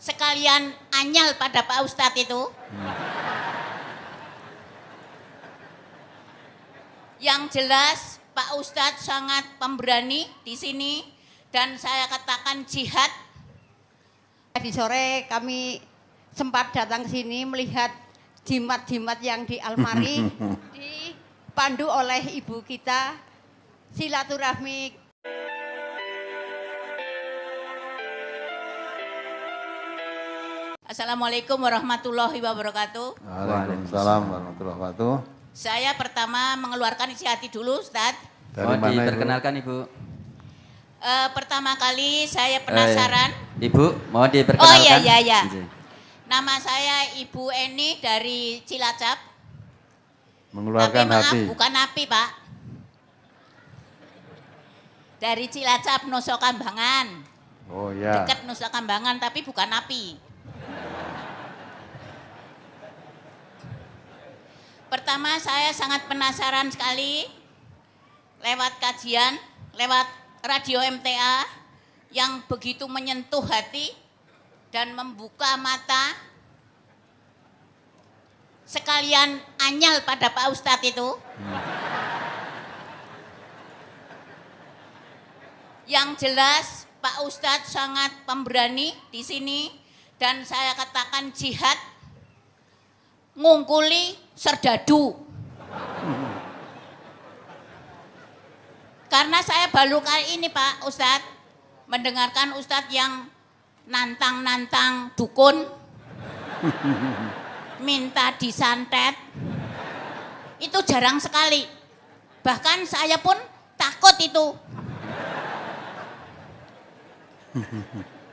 sekalian anyal pada Pak Ustadz itu. Yang jelas Pak Ustadz sangat pemberani di sini dan saya katakan jihad. Tadi sore kami sempat datang ke sini melihat jimat-jimat yang di almari dipandu oleh ibu kita silaturahmi. Assalamualaikum warahmatullahi wabarakatuh. Waalaikumsalam warahmatullahi wabarakatuh. Saya pertama mengeluarkan isi hati dulu, Ustadz. Dari mana diperkenalkan Ibu? Pertama kali saya penasaran. Ibu, mohon diperkenalkan. Oh iya. Nama saya Ibu Eni dari Cilacap. Mengeluarkan Tapi maaf, hati. bukan api, Pak. Dari Cilacap, Nusa Kambangan. Oh ya. Dekat Nusa Kambangan, tapi bukan api. Pertama saya sangat penasaran sekali lewat kajian, lewat radio MTA yang begitu menyentuh hati dan membuka mata sekalian anyal pada Pak Ustadz itu. Yang jelas Pak Ustadz sangat pemberani di sini dan saya katakan jihad ngungkuli serdadu. Karena saya baru kali ini Pak Ustadz mendengarkan Ustadz yang nantang-nantang dukun, minta disantet, itu jarang sekali. Bahkan saya pun takut itu.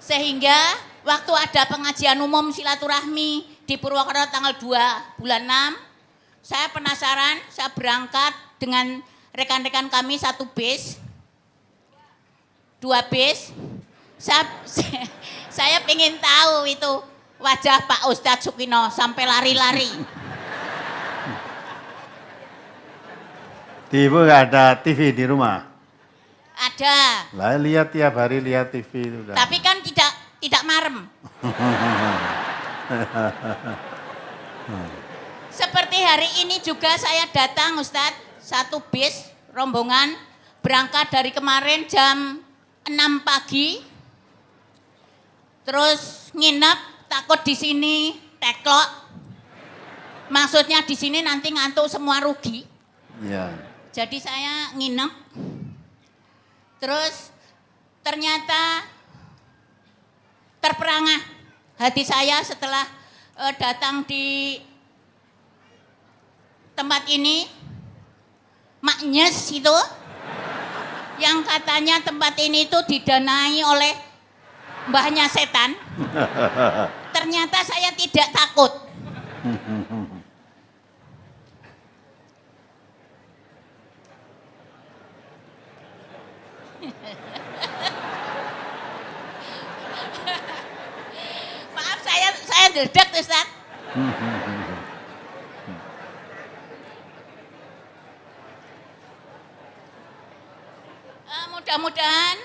Sehingga waktu ada pengajian umum silaturahmi di Purwokerto tanggal 2 bulan 6, saya penasaran, saya berangkat dengan rekan-rekan kami 1 bis, 2 bis. Saya pengen tahu itu wajah Pak Ustadz Sukino sampai lari-lari. Ibu nggak ada TV di rumah? Ada. Lah lihat tiap hari lihat TV itu udah. Tapi kan tidak marem. Seperti hari ini juga saya datang Ustadz, 1 bis rombongan berangkat dari kemarin jam 6 pagi. Terus nginep takut di sini teklok. Maksudnya di sini nanti ngantuk semua rugi. Iya. Jadi saya nginep. Terus ternyata terperangah hati saya setelah datang di tempat ini. Maknyes itu yang katanya tempat ini itu didanai oleh mbahnya setan. Ternyata saya tidak takut. Maaf saya dedek Ustaz. Mudah-mudahan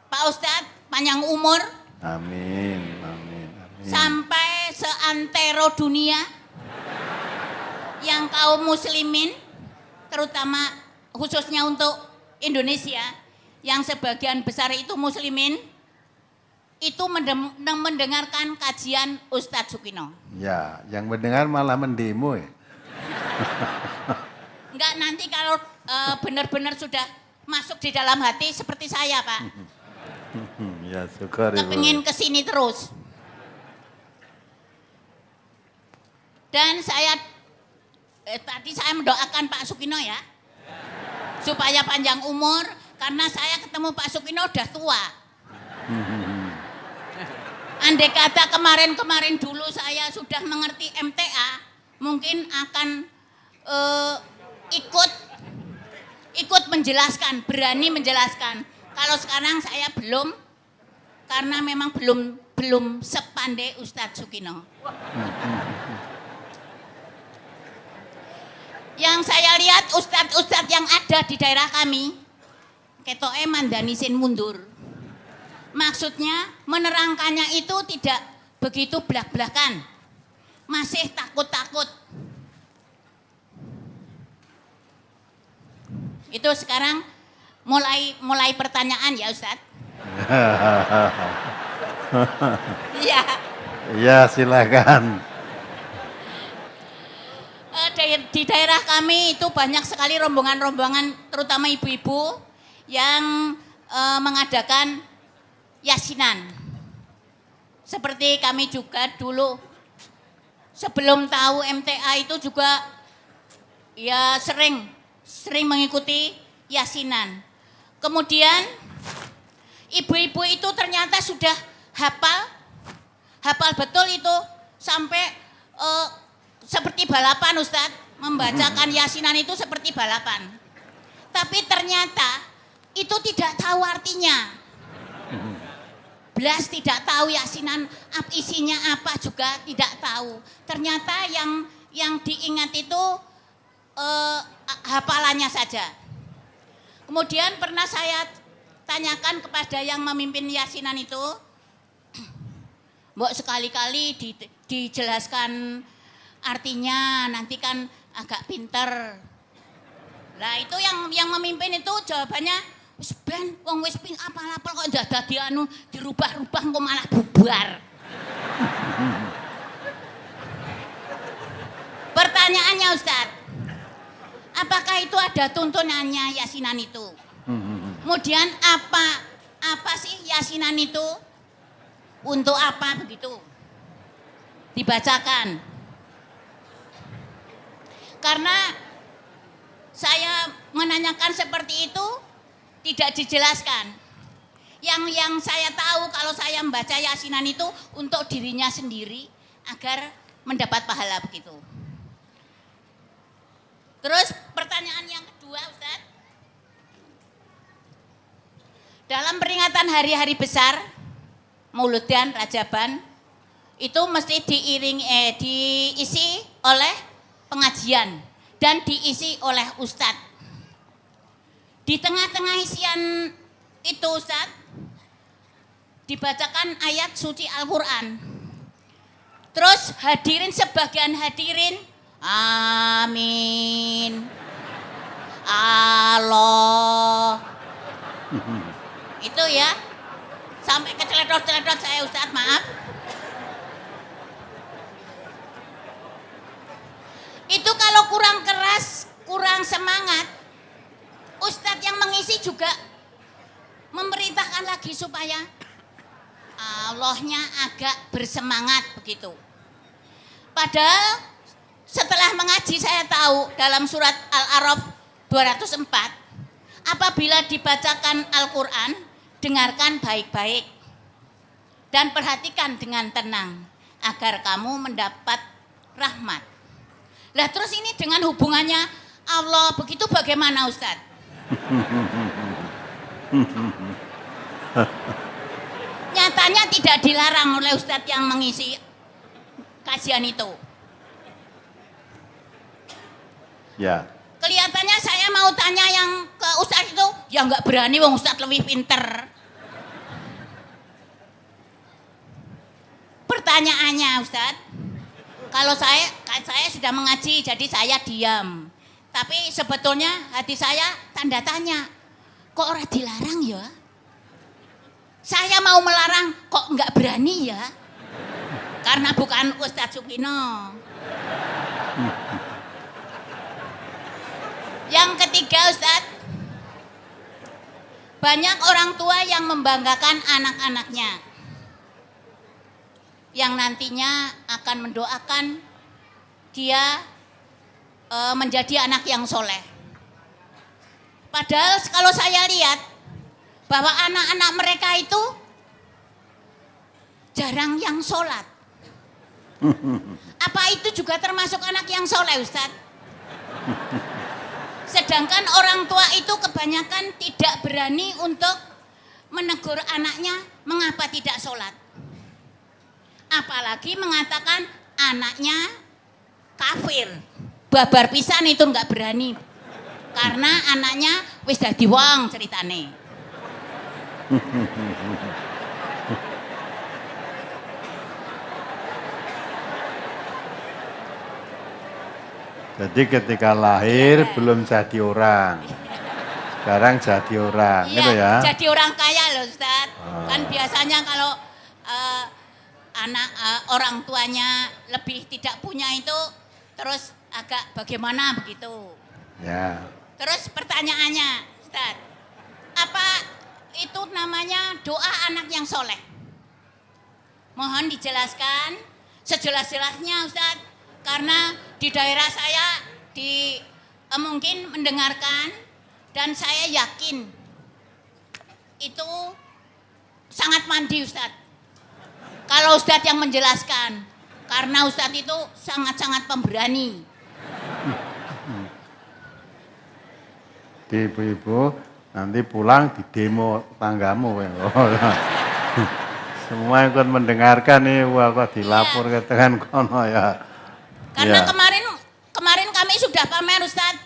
Pak Ustadz panjang umur. Amin, amin, amin. Sampai seantero dunia yang kaum muslimin, terutama khususnya untuk Indonesia yang sebagian besar itu muslimin, itu mendengarkan kajian Ustadz Sukino. Ya, yang mendengar malah mendemo ya. Enggak, nanti kalau benar-benar sudah masuk di dalam hati seperti saya Pak. Ya syukur Ibu. Kepingin kesini terus. Dan saya tadi saya mendoakan Pak Sukino ya, supaya panjang umur, karena saya ketemu Pak Sukino udah tua. Andai kata kemarin dulu saya sudah mengerti MTA, mungkin akan ikut menjelaskan, berani menjelaskan. Kalau sekarang saya belum, karena memang belum sepandai Ustadz Sukino. Yang saya lihat ustadz-ustadz yang ada di daerah kami, ketoke mandanisin mundur. Maksudnya menerangkannya itu tidak begitu belak-belakan. Masih takut-takut. Itu sekarang mulai pertanyaan ya Ustadz. Iya. Ya, silakan. Di daerah kami itu banyak sekali rombongan-rombongan, terutama ibu-ibu yang mengadakan yasinan. Seperti kami juga dulu sebelum tahu MTA itu juga ya sering mengikuti yasinan. Kemudian ibu-ibu itu ternyata sudah hafal betul itu sampai seperti balapan Ustadz, membacakan yasinan itu seperti balapan. Tapi ternyata itu tidak tahu artinya. Belas tidak tahu yasinan isinya apa juga tidak tahu. Ternyata yang diingat itu hafalannya saja. Kemudian pernah saya tanyakan kepada yang memimpin yasinan itu, Mbok sekali-kali dijelaskan artinya, nanti kan agak pinter. Nah itu yang memimpin itu jawabannya, wis ben wong wis ping apal-apal kok ndak dadi anu dirubah-rubah kok malah bubar. Pertanyaannya Ustadz, apakah itu ada tuntunannya yasinan itu? Kemudian apa sih yasinan itu? Untuk apa begitu? Dibacakan. Karena saya menanyakan seperti itu tidak dijelaskan. Yang saya tahu kalau saya membaca yasinan itu untuk dirinya sendiri agar mendapat pahala begitu. Terus pertanyaan yang kedua Ustadz. Dalam peringatan hari-hari besar Mauludan, Rajaban itu mesti diisi oleh pengajian dan diisi oleh ustadz. Di tengah-tengah isian itu Ustadz dibacakan ayat suci Al-Quran. Terus sebagian hadirin amin Allah itu ya sampai keceledot-celedot saya Ustadz, maaf. Itu kalau kurang keras, kurang semangat, Ustadz yang mengisi juga memerintahkan lagi supaya Allahnya agak bersemangat begitu. Padahal setelah mengaji saya tahu dalam surat Al-A'raf 204, apabila dibacakan Al-Quran, dengarkan baik-baik dan perhatikan dengan tenang agar kamu mendapat rahmat. Lah terus ini dengan hubungannya Allah begitu bagaimana Ustadz? Nyatanya tidak dilarang oleh Ustadz yang mengisi kajian itu. Ya. Kelihatannya saya mau tanya yang ke Ustadz itu, ya nggak berani wong Ustadz lebih pinter. Pertanyaannya Ustadz, kalau saya sudah mengaji jadi saya diam. Tapi sebetulnya hati saya tanda tanya, kok orang dilarang ya? Saya mau melarang kok nggak berani ya? Karena bukan Ustadz Sukino. Yang ketiga Ustadz, banyak orang tua yang membanggakan anak-anaknya, yang nantinya akan mendoakan dia menjadi anak yang soleh. Padahal kalau saya lihat bahwa anak-anak mereka itu jarang yang sholat. Apa itu juga termasuk anak yang soleh Ustadz? Sedangkan orang tua itu kebanyakan tidak berani untuk menegur anaknya mengapa tidak sholat. Apalagi mengatakan anaknya kafir. Babar pisan itu nggak berani. Karena anaknya wis dadi wong ceritane. Jadi ketika lahir belum jadi orang. Sekarang jadi orang, Iya, gitu ya. jadi orang kaya loh Ustaz. Kan biasanya kalau orang tuanya lebih tidak punya itu terus agak bagaimana begitu. Ya. Terus pertanyaannya Ustaz, apa itu namanya doa anak yang soleh? Mohon dijelaskan sejelas-jelasnya Ustaz. Karena di daerah saya mungkin mendengarkan dan saya yakin itu sangat mandi Ustadz. Kalau Ustadz yang menjelaskan, karena Ustadz itu sangat-sangat pemberani. Di ibu-ibu nanti pulang di demo tanggamu. Semua ikut mendengarkan nih, wah kok dilapor ke tekan kono ya. Karena Ya. kemarin kami sudah pamer Ustadz.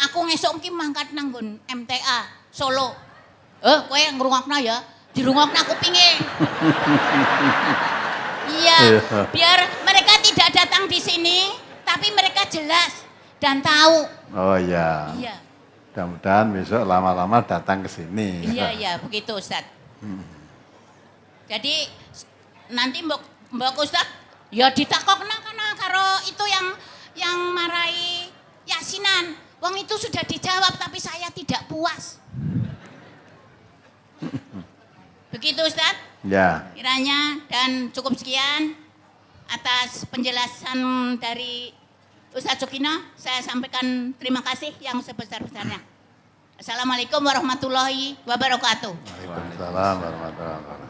Aku ngesok ki mangkat nanggon MTA Solo. Kowe ngrungokna ya, dirungokna kupinge. Iya, biar mereka tidak datang di sini, tapi mereka jelas dan tahu. Oh ya. Iya, Mudah-mudahan besok lama-lama datang ke sini. iya, begitu Ustadz. Jadi nanti mbak Ustadz ya ditakokna kana karo itu yang marai yasinan. Wong itu sudah dijawab tapi saya tidak puas. Begitu Ustadz Ya. kiranya, dan cukup sekian atas penjelasan dari Ustadz Sukino. Saya sampaikan terima kasih yang sebesar-besarnya. Assalamualaikum warahmatullahi wabarakatuh. Waalaikumsalam warahmatullahi wabarakatuh.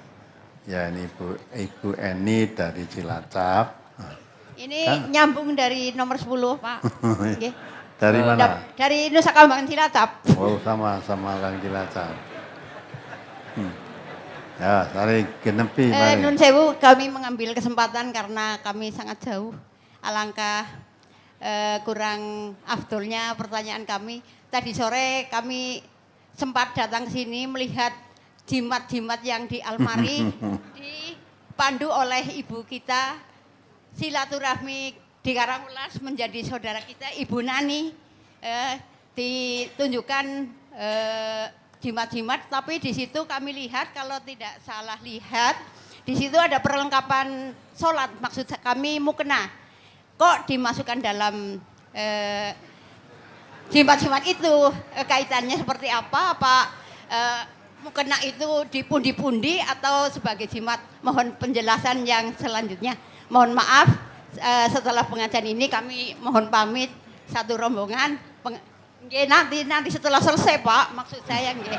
Ya ini Ibu Eni dari Cilacap. Ini nyambung dari nomor 10, Pak. Nggih. Dari mana? Dari Nusa Kambangan Cilacap. Oh sama Kang Cilacap. Ya, sari genepi. Nun sewu, kami mengambil kesempatan karena kami sangat jauh. Alangkah kurang afdolnya pertanyaan kami. Tadi sore kami sempat datang ke sini melihat jimat-jimat yang di almari dipandu oleh ibu kita, silaturahmi di Karangulas menjadi saudara kita Ibu Nani, ditunjukkan jimat-jimat, tapi di situ kami lihat, kalau tidak salah lihat, di situ ada perlengkapan sholat, maksud kami mukena. Kok dimasukkan dalam jimat-jimat itu, kaitannya seperti apa? Apa mukena itu dipundi-pundi atau sebagai jimat? Mohon penjelasan yang selanjutnya. Mohon maaf, setelah pengajian ini kami mohon pamit satu rombongan. Nanti setelah selesai Pak, maksud saya nggih.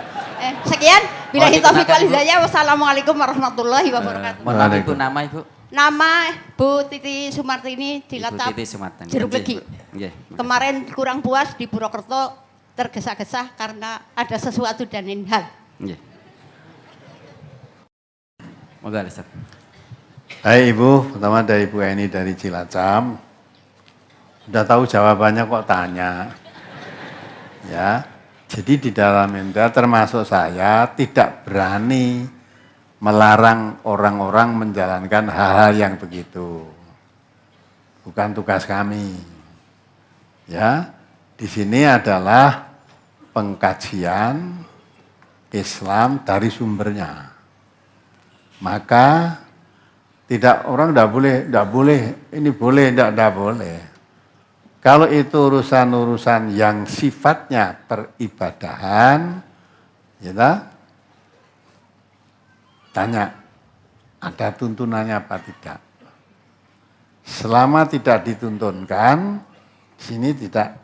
Sekian, billahi taufiq wal hidayah. Wassalamualaikum warahmatullahi wabarakatuh. Mohon maaf Ibu, nama Ibu? Nama Bu Titi Sumartini di Ibu Latap Titi Sumartini. Jeruk Legi. Nggih. Kemarin kurang puas di Purwokerto, tergesa-gesa karena ada sesuatu dan lain hal. Nggih. Moga Ustaz. Hai Ibu, pertama dari Ibu Eni dari Cilacap. Udah tahu jawabannya kok tanya. Ya, jadi di dalam MTA termasuk saya tidak berani melarang orang-orang menjalankan hal-hal yang begitu. Bukan tugas kami. Ya, di sini adalah pengkajian Islam dari sumbernya. Maka orang tidak boleh, ini boleh, tidak boleh. Kalau itu urusan-urusan yang sifatnya peribadahan, ya tanya, ada tuntunannya apa tidak? Selama tidak dituntunkan, sini tidak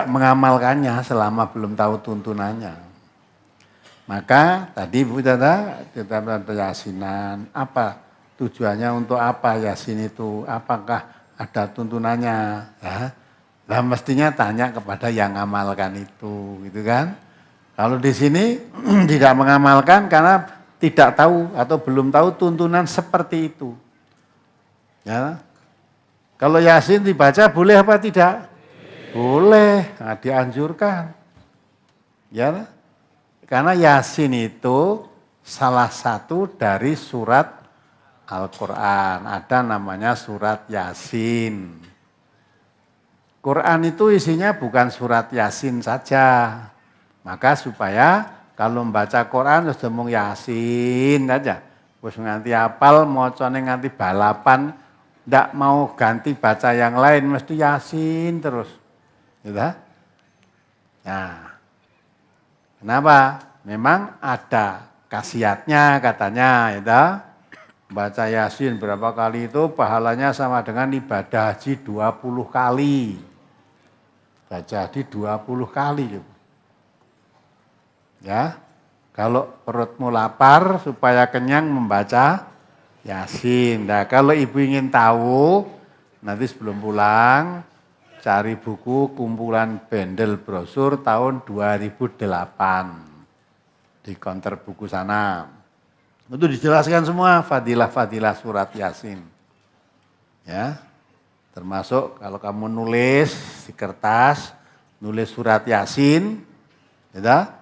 mengamalkannya selama belum tahu tuntunannya. Maka tadi Bu Tata, kita ada yasinan, apa tujuannya, untuk apa yasin itu? Apakah ada tuntunannya? Ya. Nah, mestinya tanya kepada yang mengamalkan itu, gitu kan? Kalau di sini tidak mengamalkan karena tidak tahu atau belum tahu tuntunan seperti itu. Ya. Kalau yasin dibaca boleh apa tidak? Boleh, nah, dianjurkan. Ya. Karena yasin itu salah satu dari surat Al-Quran, ada namanya surat Yasin. Quran itu isinya bukan surat Yasin saja. Maka supaya kalau membaca Quran terus ngomong Yasin aja. Terus nganti apal, mocone nganti balapan, ndak mau ganti baca yang lain, mesti Yasin terus. Gitu. Nah, kenapa? Memang ada khasiatnya katanya, gitu. Baca Yasin berapa kali itu pahalanya sama dengan ibadah haji 20 kali. Baca haji 20 kali. Gitu. Ya, kalau perutmu lapar supaya kenyang membaca Yasin. Nah, kalau ibu ingin tahu, nanti sebelum pulang cari buku kumpulan bendel brosur tahun 2008 di counter buku sana. Itu dijelaskan semua fadilah-fadilah surat Yasin. Ya. Termasuk kalau kamu nulis di kertas, nulis surat Yasin, ya.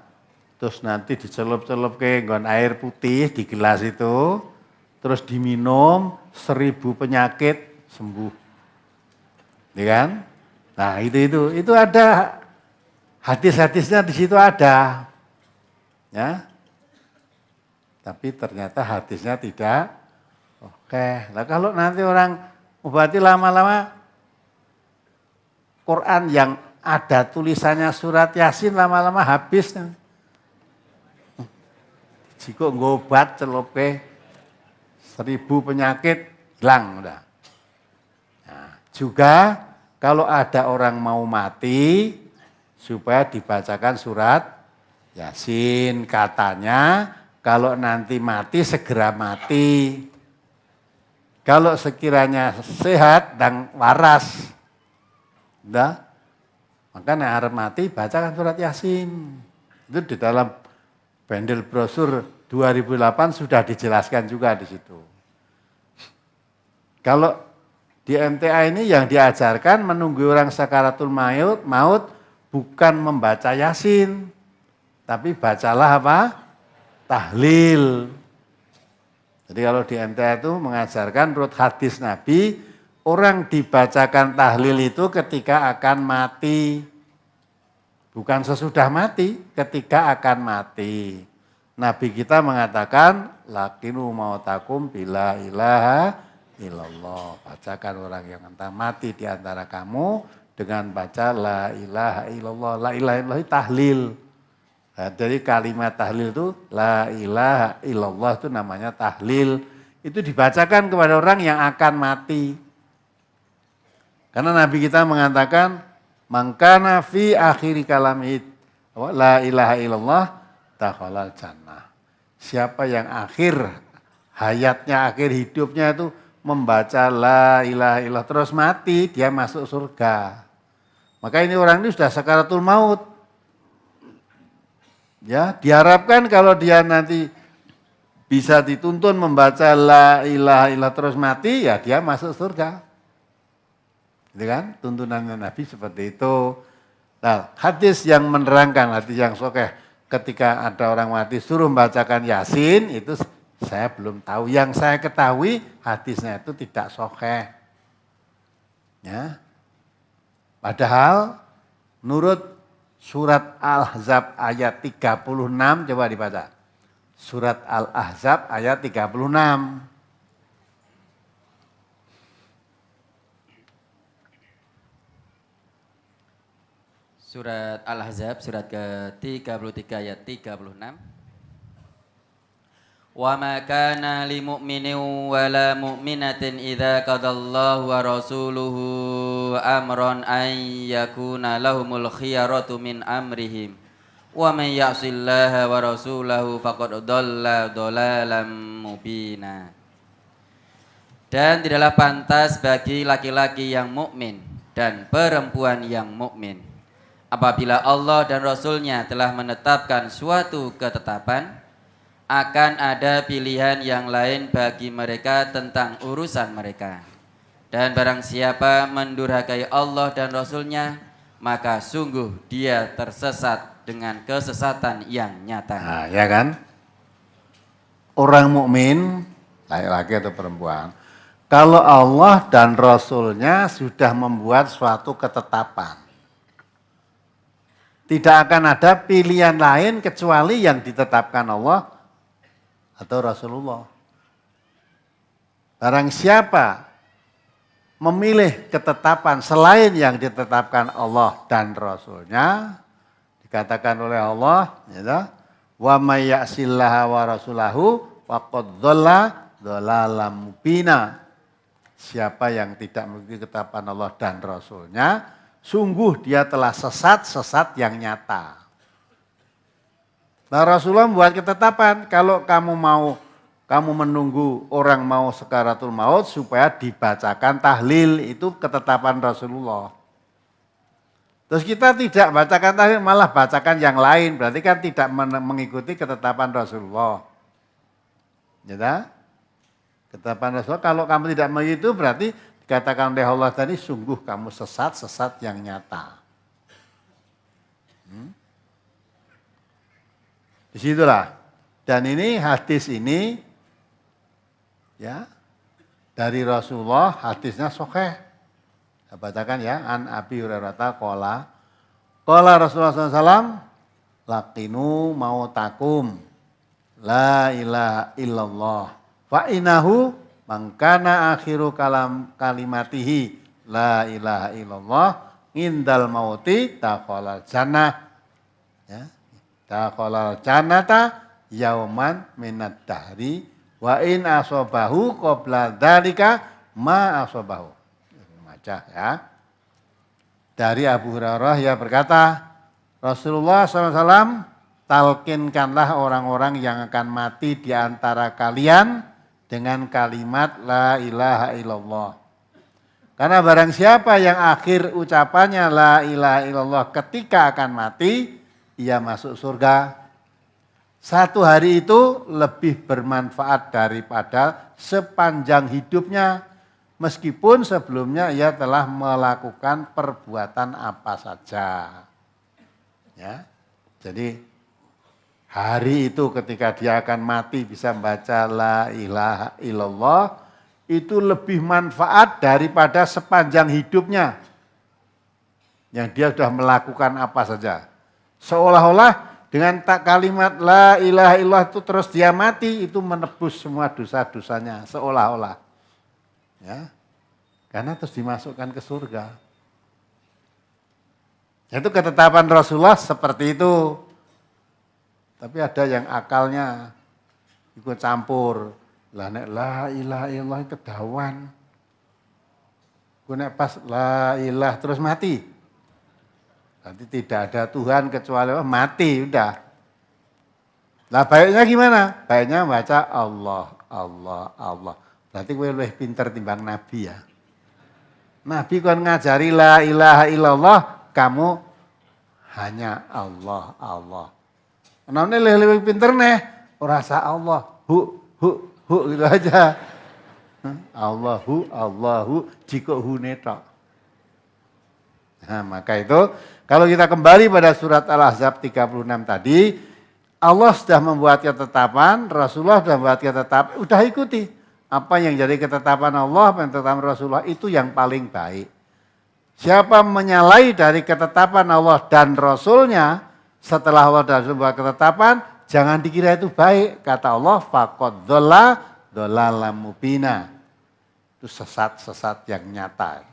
Terus nanti dicelup-celup ke nggon air putih di gelas itu, terus diminum 1000 penyakit sembuh. Ya kan? Nah, itu ada hadis-hadisnya di situ ada. Ya. Tapi ternyata hadisnya tidak oke. Nah, kalau nanti orang berarti lama-lama Quran yang ada tulisannya surat Yasin lama-lama habis. Jika ngobat celup ke 1000 penyakit hilang udah. Nah, juga kalau ada orang mau mati supaya dibacakan surat Yasin, katanya kalau nanti mati segera mati. Kalau sekiranya sehat dan waras, udah, maka nek arep mati bacakan surat Yasin. Itu di dalam bendel brosur 2008 sudah dijelaskan juga di situ. Kalau di MTA ini yang diajarkan menunggu orang sakaratul maut bukan membaca Yasin, tapi bacalah apa? Tahlil. Jadi kalau di MTA itu mengajarkan menurut hadis Nabi, orang dibacakan tahlil itu ketika akan mati. Bukan sesudah mati, ketika akan mati. Nabi kita mengatakan, lakinu mautakum bila ilaha illallah. Bacakan orang yang entah mati di antara kamu dengan baca la ilaha illallah. La ilaha illallah itu tahlil. Nah, dari kalimat tahlil itu la ilaha illallah itu namanya tahlil. Itu dibacakan kepada orang yang akan mati. Karena Nabi kita mengatakan mangkana fi akhiri kalamid la ilaha illallah dakhalal jannah. Siapa yang akhir hayatnya, akhir hidupnya itu membaca la ilaha illallah terus mati, dia masuk surga. Maka ini orang ini sudah sakaratul maut. Ya, diharapkan kalau dia nanti bisa dituntun membaca la ilaha illallah terus mati, ya dia masuk surga. Gitu kan? Tuntunannya Nabi seperti itu. Nah, hadis yang menerangkan, hadis yang sahih ketika ada orang mati suruh membacakan Yasin, itu saya belum tahu. Yang saya ketahui hadisnya itu tidak sahih. Ya. Padahal menurut Surat Al-Ahzab ayat 36, coba dibaca. Surat Al-Ahzab ayat 36. Surat Al-Ahzab, surat ke-33 ayat 36. Wa ma kana li mu'minin wa la mu'minatin idza qadallahu wa rasuluhu amran an yakuna lahumul khiyaratu min amrihim wa man ya'sillaha wa rasulahu faqad dhalla dhalalan mubina. Dan tidaklah pantas bagi laki-laki yang mukmin dan perempuan yang mukmin apabila Allah dan Rasulnya telah menetapkan suatu ketetapan, akan ada pilihan yang lain bagi mereka tentang urusan mereka. Dan barang siapa mendurhakai Allah dan Rasulnya, maka sungguh dia tersesat dengan kesesatan yang nyata. Nah, ya kan? Orang mukmin, laki-laki atau perempuan, Kalau Allah dan Rasul-Nya sudah membuat suatu ketetapan. Tidak akan ada pilihan lain kecuali yang ditetapkan Allah atau Rasulullah. Barang siapa memilih ketetapan selain yang ditetapkan Allah dan Rasul-Nya, dikatakan oleh Allah, ya, wa may ya'sillaha wa rasulahu faqad dhalla dhalalan mubina. Siapa yang tidak mengikuti ketetapan Allah dan Rasul-Nya, sungguh dia telah sesat yang nyata. Nah, Rasulullah membuat ketetapan, kalau kamu menunggu orang mau sekaratul maut supaya dibacakan tahlil, itu ketetapan Rasulullah. Terus kita tidak bacakan tahlil, malah bacakan yang lain, berarti kan tidak mengikuti ketetapan Rasulullah. Ya, ketetapan Rasulullah, kalau kamu tidak begitu berarti dikatakan oleh Allah tadi, sungguh kamu sesat yang nyata. Disitulah. Dan ini hadis ini, ya, dari Rasulullah, hadisnya sahih. Saya bacakan ya, an Abi Hurairah qala Rasulullah SAW, laqinu mautakum la ilaha illallah fa innahu man kana akhiru kalimatihi la ilaha illallah indal mauti taqala jannah, ya, taqala jannata yauman minad dahri wa in asobahu qabla dzalika ma asobahu. Baca ya. Dari Abu Hurairah ya berkata, Rasulullah SAW, talkinkanlah orang-orang yang akan mati di antara kalian dengan kalimat la ilaha illallah. Karena barang siapa yang akhir ucapannya la ilaha illallah ketika akan mati, ia masuk surga. Satu hari itu lebih bermanfaat daripada sepanjang hidupnya, meskipun sebelumnya ia telah melakukan perbuatan apa saja. Ya, jadi hari itu ketika dia akan mati bisa membaca la ilaha illallah, itu lebih manfaat daripada sepanjang hidupnya yang dia sudah melakukan apa saja. Seolah-olah dengan kalimat la ilaha illallah itu terus dia mati, itu menebus semua dosa-dosanya, seolah-olah. Ya, karena terus dimasukkan ke surga. Itu ketetapan Rasulullah seperti itu. Tapi ada yang akalnya ikut campur. Lah nek la ilaha illallah kedawan. Ku nek pas la ilah terus mati. Nanti tidak ada Tuhan kecuali Allah, mati udah. Lah baiknya gimana? Baiknya baca Allah, Allah, Allah. Berarti kowe luwih pinter timbang Nabi ya. Nabi kon ngajari la ilaha illallah, kamu hanya Allah, Allah. Namanya lebih pinter nih, rasa Allah, hu gitu aja. Allahu, jiko hu netok. Nah, maka itu kalau kita kembali pada surat Al-Ahzab 36 tadi, Allah sudah membuat ketetapan, Rasulullah sudah membuat ketetapan, udah ikuti. Apa yang jadi ketetapan Allah, apa yang ketetapan Rasulullah, itu yang paling baik. Siapa menyalahi dari ketetapan Allah dan Rasulnya, setelah Allah dan Rasul membuat ketetapan, jangan dikira itu baik. Kata Allah, faqad dhalalan mubina. Itu sesat yang nyata.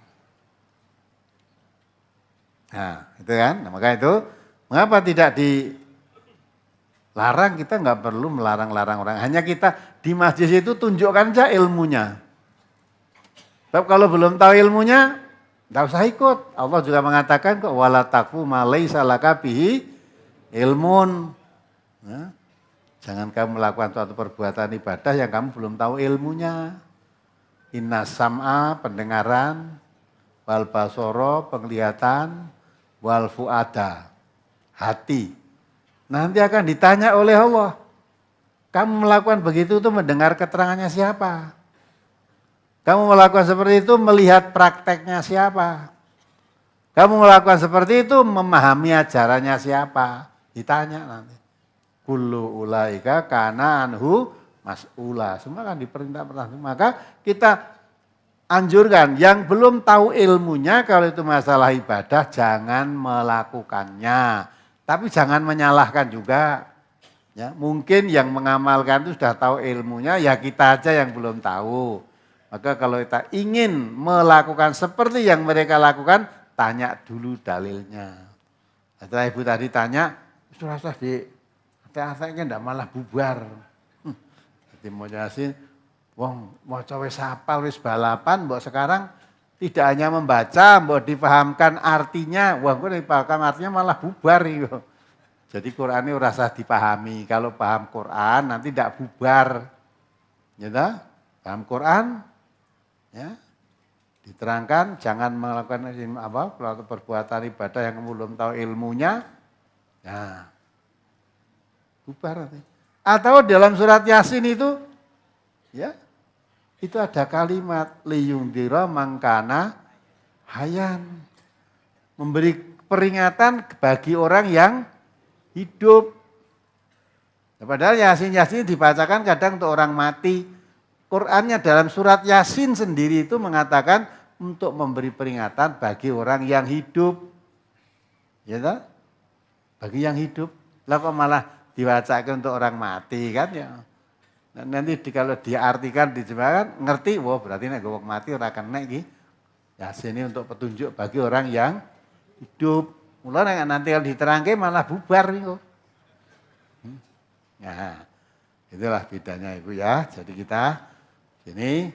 Nah, itu kan. Nah, maka itu, mengapa tidak dilarang? Kita nggak perlu melarang-larang orang. Hanya kita di masjid itu tunjukkan aja ilmunya. Tapi kalau belum tahu ilmunya, nggak usah ikut. Allah juga mengatakan kok wala taqfu ma laisa laka bihi ilmun. Nah, jangan kamu melakukan suatu perbuatan ibadah yang kamu belum tahu ilmunya. Inna sam'a pendengaran, wal basoro penglihatan, wal fuada hati. Nanti akan ditanya oleh Allah. Kamu melakukan begitu itu mendengar keterangannya siapa? Kamu melakukan seperti itu melihat prakteknya siapa? Kamu melakukan seperti itu memahami ajarannya siapa? Ditanya nanti. Kullu ulaika kana anhu mas'ula. Semua kan diperintah. Maka kita anjurkan yang belum tahu ilmunya kalau itu masalah ibadah jangan melakukannya. Tapi jangan menyalahkan juga. Ya, mungkin yang mengamalkan itu sudah tahu ilmunya, ya kita aja yang belum tahu. Maka kalau kita ingin melakukan seperti yang mereka lakukan, tanya dulu dalilnya. Setelah ibu tadi tanya, sudah di akhirnya enggak malah bubar. Jadi mau jelasin, wong mau wis hafal wis balapan, mbok sekarang tidak hanya membaca, mbok dipahamkan artinya, wah kok dipaham artinya malah bubar itu. Jadi Quran ini rasa dipahami. Kalau paham Quran nanti tidak bubar. Ya tak? Paham Quran, ya diterangkan jangan melakukan perbuatan ibadah yang belum tahu ilmunya. Ya, bubar nanti. Atau dalam surat Yasin itu, ya itu ada kalimat liyundira mangkana hayan, memberi peringatan bagi orang yang hidup. Padahal Yasin dibacakan kadang untuk orang mati. Qur'annya dalam surat Yasin sendiri itu mengatakan untuk memberi peringatan bagi orang yang hidup. Ya tak? Bagi yang hidup. Lah kok malah dibacakan untuk orang mati kan ya. Nanti kalau diartikan, dijemahkan, ngerti, wah berarti nek wong mati ora kena iki. Yasin ini untuk petunjuk bagi orang yang hidup. Mulai nanti kalau diterangke malah bubar nih kok. Nah, itulah bedanya Ibu ya. Jadi kita sini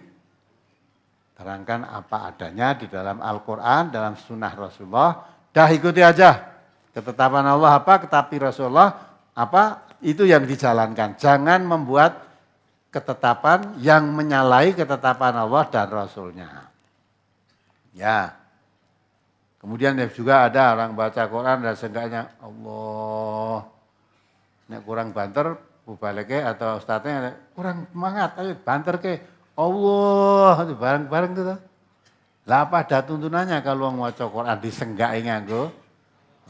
terangkan apa adanya di dalam Al-Quran, dalam sunnah Rasulullah. Dah ikuti aja. Ketetapan Allah apa, tetapi Rasulullah apa, itu yang dijalankan. Jangan membuat ketetapan yang menyalahi ketetapan Allah dan Rasulnya. Ya. Kemudian juga ada orang baca Quran dan seenggaknya Allah. Nek kurang banter, bubaleke atau ustadznya kurang semangat, ayo banter ke Allah, itu bareng-bareng gitu. Lah apa ada tuntunannya kalau mau baca Quran disenggai nganggo?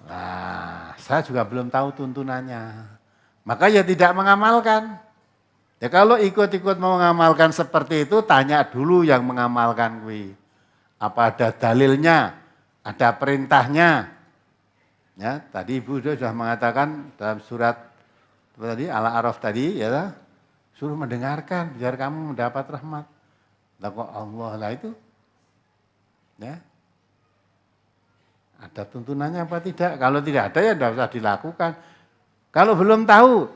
Nah, saya juga belum tahu tuntunannya. Maka ya tidak mengamalkan. Ya kalau ikut-ikut mau mengamalkan seperti itu, tanya dulu yang mengamalkan kuwi. Apa ada dalilnya? Ada perintahnya. Ya, tadi Ibu sudah mengatakan dalam surat tadi Al-A'raf tadi ya, suruh mendengarkan biar kamu mendapat rahmat. Lah kok Allah lah itu. Ya. Ada tuntunannya apa tidak? Kalau tidak ada ya tidak usah dilakukan. Kalau belum tahu,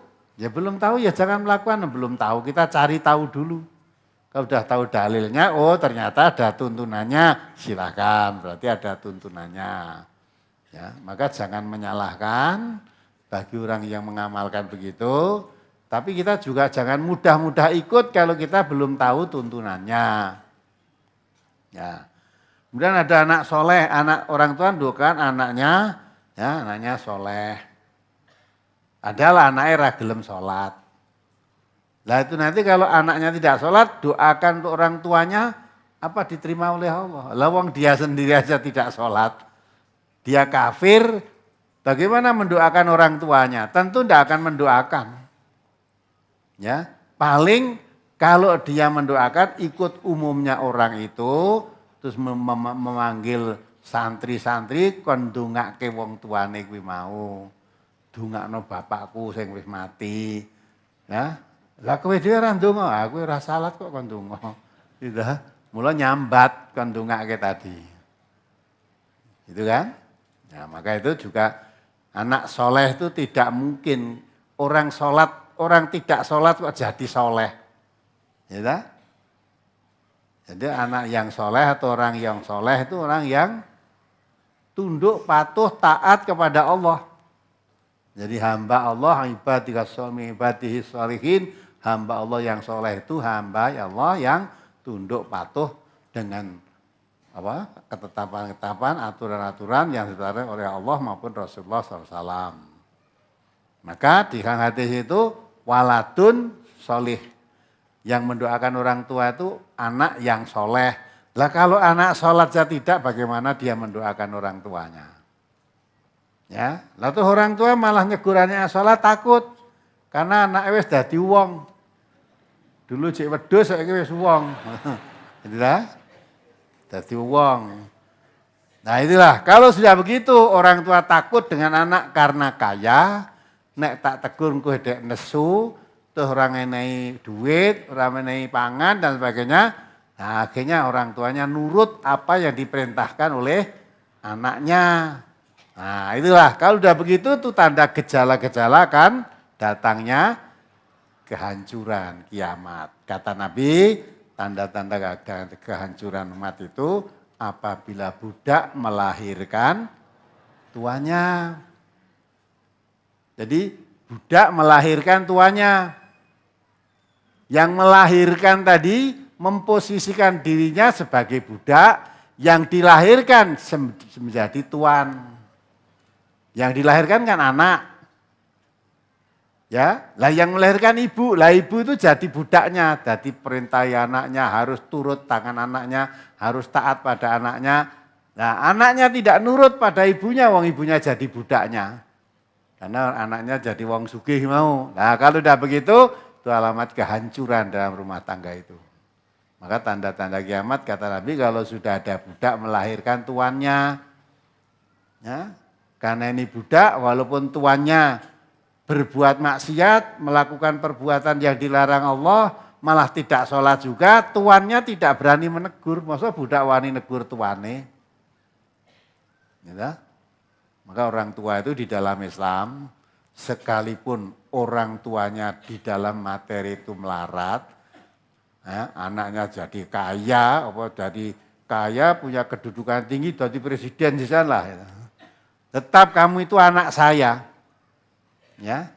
ya jangan melakukan. Belum tahu kita cari tahu dulu. Kalau sudah tahu dalilnya, oh ternyata ada tuntunannya, silakan, berarti ada tuntunannya. Ya, maka jangan menyalahkan bagi orang yang mengamalkan begitu, tapi kita juga jangan mudah-mudah ikut kalau kita belum tahu tuntunannya. Ya. Kemudian ada anak soleh, anak orang tua doakan anaknya, ya anaknya soleh. Adalah anaknya ragilem sholat. Lah itu nanti kalau anaknya tidak sholat, doakan untuk orang tuanya, apa diterima oleh Allah. Lah wong dia sendiri aja tidak sholat, dia kafir, bagaimana mendoakan orang tuanya? Tentu tidak akan mendoakan. Ya, paling kalau dia mendoakan ikut umumnya orang itu, terus memanggil santri-santri kon ndongake wong tuane kuwi mau. Dongakno bapakku sing wis mati. Ya. Lah kowe dhewe ora ndonga, aku ora salat kok kon ndonga. Gitu. Mula nyambat kon ndongake tadi. Gitu kan? Nah, maka itu juga anak soleh itu tidak mungkin orang sholat, orang tidak sholat kok jadi soleh. Gitu? Jadi anak yang soleh atau orang yang soleh itu orang yang tunduk, patuh, taat kepada Allah. Jadi hamba Allah, ibadihi sholihin, hamba Allah yang soleh itu hamba Allah yang tunduk, patuh dengan ketetapan-ketetapan, aturan-aturan yang ditetapkan oleh Allah maupun Rasulullah SAW. Maka di hadis itu waladun solih. Yang mendoakan orang tua itu anak yang soleh. Lah kalau anak sholat saja tidak, bagaimana dia mendoakan orang tuanya? Ya, lalu orang tua malah nyegurannya sholat takut. Karena anak wis dadi wong. Dulu cek wedhus saiki wis wong. Gitu lah. dadi wong. Nah itulah, kalau sudah begitu orang tua takut dengan anak karena kaya, nek tak tegur engko dek nesu, tuh orang enehi duit, orang enehi pangan dan sebagainya. Nah akhirnya orang tuanya nurut apa yang diperintahkan oleh anaknya. Nah itulah, kalau sudah begitu tuh tanda gejala-gejala kan datangnya kehancuran kiamat. Kata Nabi, tanda-tanda kehancuran umat itu apabila budak melahirkan tuanya. Jadi budak melahirkan tuanya. Yang melahirkan tadi memposisikan dirinya sebagai budak, yang dilahirkan menjadi tuan. Yang dilahirkan kan anak. Ya, lah yang melahirkan ibu, lah ibu itu jadi budaknya, jadi perintah anaknya, harus turut tangan anaknya, harus taat pada anaknya. Nah, anaknya tidak nurut pada ibunya, wong ibunya jadi budaknya. Karena anaknya jadi wong sugih mau. Nah, kalau udah begitu, itu alamat kehancuran dalam rumah tangga itu. Maka tanda-tanda kiamat kata Nabi kalau sudah ada budak melahirkan tuannya. Ya, karena ini budak walaupun tuannya berbuat maksiat, melakukan perbuatan yang dilarang Allah, malah tidak sholat juga, tuannya tidak berani menegur. Masa budak wani negur tuane? Ya, maka orang tua itu di dalam Islam, sekalipun orang tuanya di dalam materi itu melarat, ya, anaknya jadi kaya, punya kedudukan tinggi, jadi presiden di sana. Ya. Tetap kamu itu anak saya. Ya,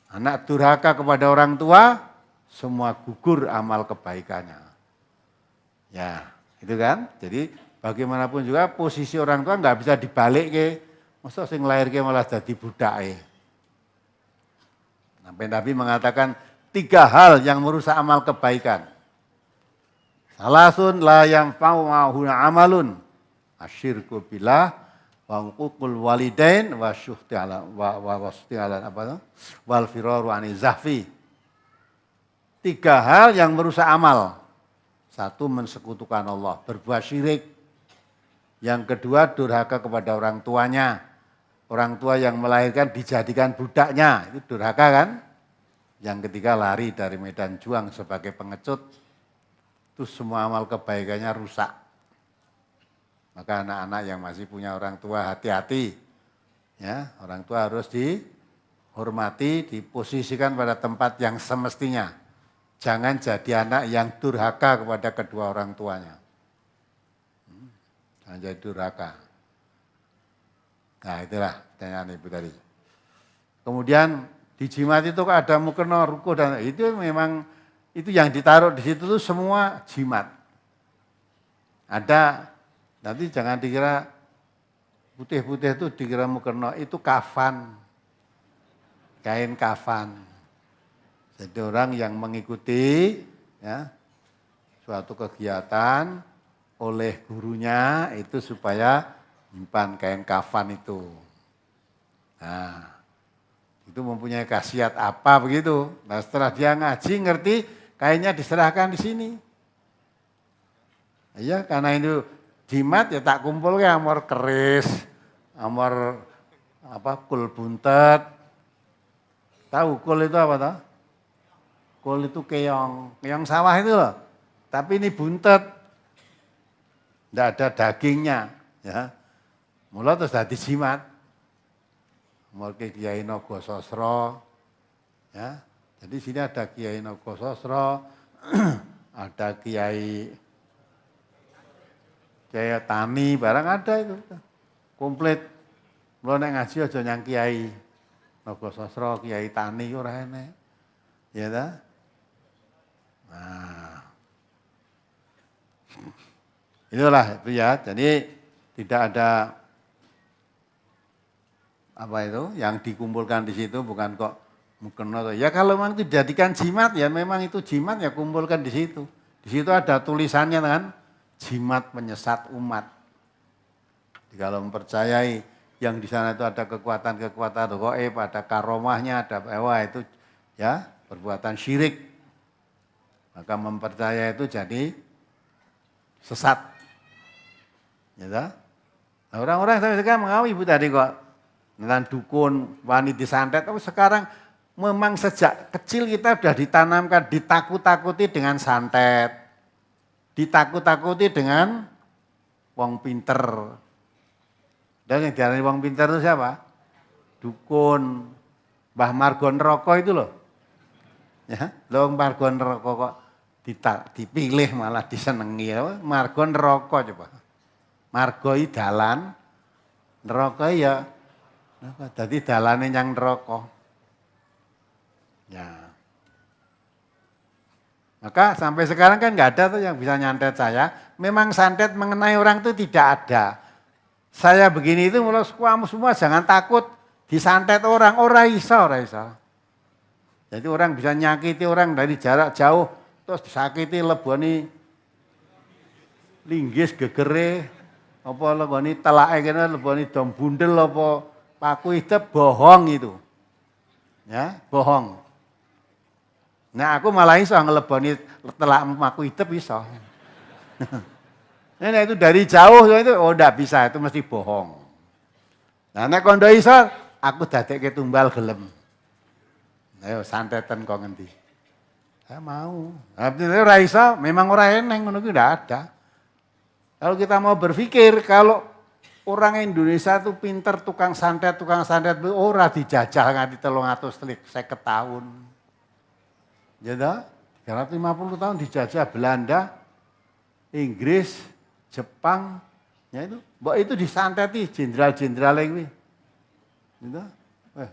anak durhaka kepada orang tua, semua gugur amal kebaikannya. Ya, itu kan. Jadi bagaimanapun juga posisi orang tua nggak bisa dibalik ke. Masa sing lahir ke malah jadi budak. Sampai Nabi mengatakan 3 hal yang merusak amal kebaikan. Salasun la yanfa'u ma'huna amalun asyirku billah wa uququl walidain wa syuhti ala wal firaru ani zahfi. 3 hal yang merusak amal. 1, mensekutukan Allah, berbuat syirik. Yang kedua, durhaka kepada orang tuanya. Orang tua yang melahirkan dijadikan budaknya, itu durhaka kan? Yang ketiga, lari dari medan juang sebagai pengecut. Itu semua amal kebaikannya rusak. Maka anak-anak yang masih punya orang tua hati-hati. Ya, orang tua harus dihormati, diposisikan pada tempat yang semestinya. Jangan jadi anak yang durhaka kepada kedua orang tuanya. Jangan jadi durhaka. Nah itulah pertanyaan Ibu tadi. Kemudian di jimat itu ada mukena, ruko dan itu memang itu yang ditaruh di situ tuh semua jimat. Ada. Nanti jangan dikira putih-putih itu dikira mukena, itu kafan, kain kafan. Jadi orang yang mengikuti ya, suatu kegiatan oleh gurunya itu supaya nyimpan kain kafan itu. Nah, itu mempunyai khasiat apa begitu. Nah setelah dia ngaji ngerti kainnya diserahkan di sini. Iya karena itu jimat ya tak kumpul ke amor keris, amor kul buntet. Tahu kul itu apa toh? Kul itu keong sawah itu loh. Tapi ini buntet. Tidak ada dagingnya, ya. Mula terus dadi jimat. Mulke Kiai Nogososro, ya. Jadi sini ada Kiai Nogososro, ada Kiai Tani, barang ada itu. Komplit. Mula nek ngaji aja nyang Kiai Nogososro, Kiai Tani ora enek. Ya ta? Nah. Itulah itu ya. Jadi tidak ada apa itu yang dikumpulkan di situ bukan kok mukena. Ya kalau memang itu dijadikan jimat ya memang itu jimat ya kumpulkan di situ. Di situ ada tulisannya kan. Jimat penyesat umat. Jadi kalau mempercayai yang di sana itu ada kekuatan-kekuatan gaib, ada karomahnya, ada itu ya perbuatan syirik. Maka mempercayai itu jadi sesat. Ya toh? Nah, orang-orang sampai sekarang mengaku ibu tadi kok tentang dukun, wani disantet. Tapi sekarang memang sejak kecil kita sudah ditanamkan, ditakut-takuti dengan santet. Ditakut-takuti dengan wong pinter. Dan yang diarani wong pinter itu siapa? Dukun. Mbah Margo Neraka itu loh. Ya, loh Margo Neraka kok dipilih malah disenengi. Margo Neraka coba. Margo i dalan, neraka ya. Jadi dalane yang neraka. Ya. Maka sampai sekarang kan nggak ada tuh yang bisa nyantet saya. Memang santet mengenai orang itu tidak ada. Saya begini itu mulai semua jangan takut disantet orang. Ora iso. Jadi orang bisa nyakiti orang dari jarak jauh. Terus disakiti leboni linggis gegere. Apa leboni telake kene leboni dom bundel apa paku idep bohong itu. Ya, bohong. Nah, aku malah iso ngeleboni telak paku idep iso. Nah, itu dari jauh itu ndak bisa, itu mesti bohong. Nah, nek kondo iso aku dadekke tumbal gelem. Ayo santetan kok ngendi. Saya mau. Tapi ora iso, memang ora eneng ngono kuwi ndak ada. Kalau kita mau berpikir, kalau orang Indonesia itu pinter tukang santet ora dijajah nganti 350 tahun. Ya 350 tahun dijajah Belanda, Inggris, Jepang, ya itu. Mbok itu disanteti jenderal-jenderal kuwi. Gitu.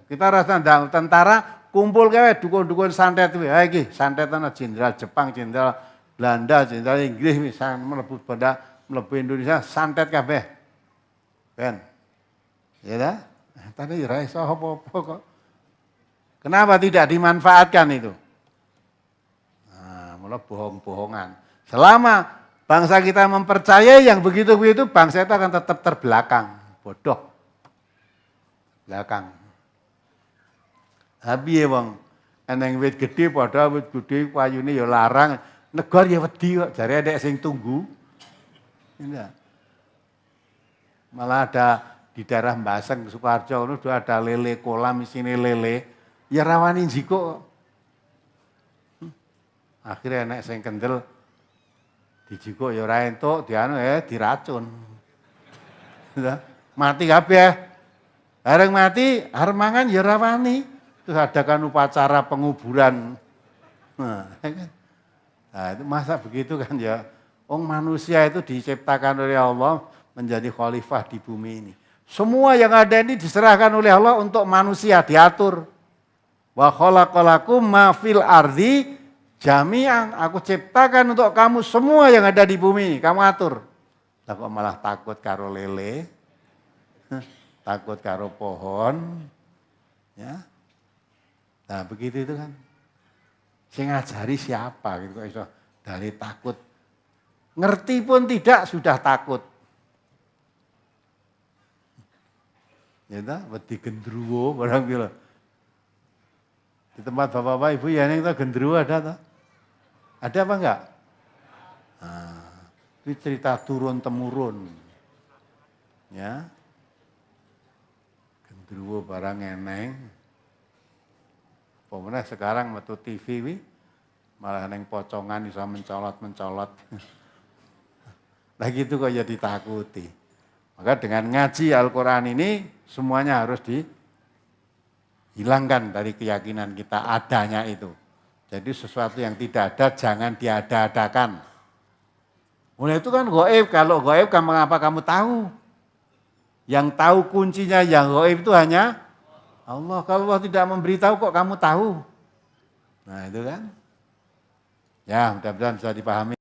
Kita rasa tentara kumpul kae dukun-dukun santet kuwi. Ha iki santetan jenderal Jepang, jenderal Belanda, jenderal Inggris wis mlebu pada mlebu Indonesia santet kabeh. Kan? Ya dah? Tadi ora iso apa-apa kok. Kenapa tidak dimanfaatkan itu? Nah, mulai bohong-bohongan. Selama bangsa kita mempercayai yang begitu-begitu, bangsa itu akan tetap terbelakang. Bodoh. Belakang. Habis ya wong, eneng wit gede padha wit gede payune ya larang, negor ya wedi kok jare adek sing tunggu. Enggak. Malah ada di daerah Mbaseng Sukoharjo itu ada lele kolam isine lele, ya rawani jiko. Akhirnya enek sing kendel dijiko ya ora entuk, dianu diracun. Mati kabeh. Bareng mati arep mangan ya rawani. Terus adakan upacara penguburan. Nah, itu masa begitu kan ya. Manusia itu diciptakan oleh Allah menjadi khalifah di bumi ini. Semua yang ada ini diserahkan oleh Allah untuk manusia, diatur. Wa khalaqalakum ma fil ardi jami'an. Aku ciptakan untuk kamu semua yang ada di bumi, kamu atur. Lah kok malah takut karo lele, takut karo pohon. Ya. Nah, begitu itu kan. Sing ngajari siapa gitu kok iso dari takut. Ngerti pun tidak sudah takut. Ya ta, wedi gendruwo barang pira. Di tempat bapak-bapak ibu ya ning gendruwo ada ta? Ada apa enggak? Nah, ini cerita turun temurun. Ya. Gendruwo barang eneng. Pokoknya sekarang metu TV wi malah neng pocongan bisa mencolot-mencolot. Nah gitu kok ya ditakuti. Maka dengan ngaji Al-Quran ini semuanya harus dihilangkan dari keyakinan kita adanya itu. Jadi sesuatu yang tidak ada jangan diada-adakan. Mulai itu kan gaib, kalau gaib mengapa kamu tahu? Yang tahu kuncinya yang gaib itu hanya Allah. Kalau Allah tidak memberitahu kok kamu tahu? Nah itu kan. Ya mudah-mudahan bisa dipahami.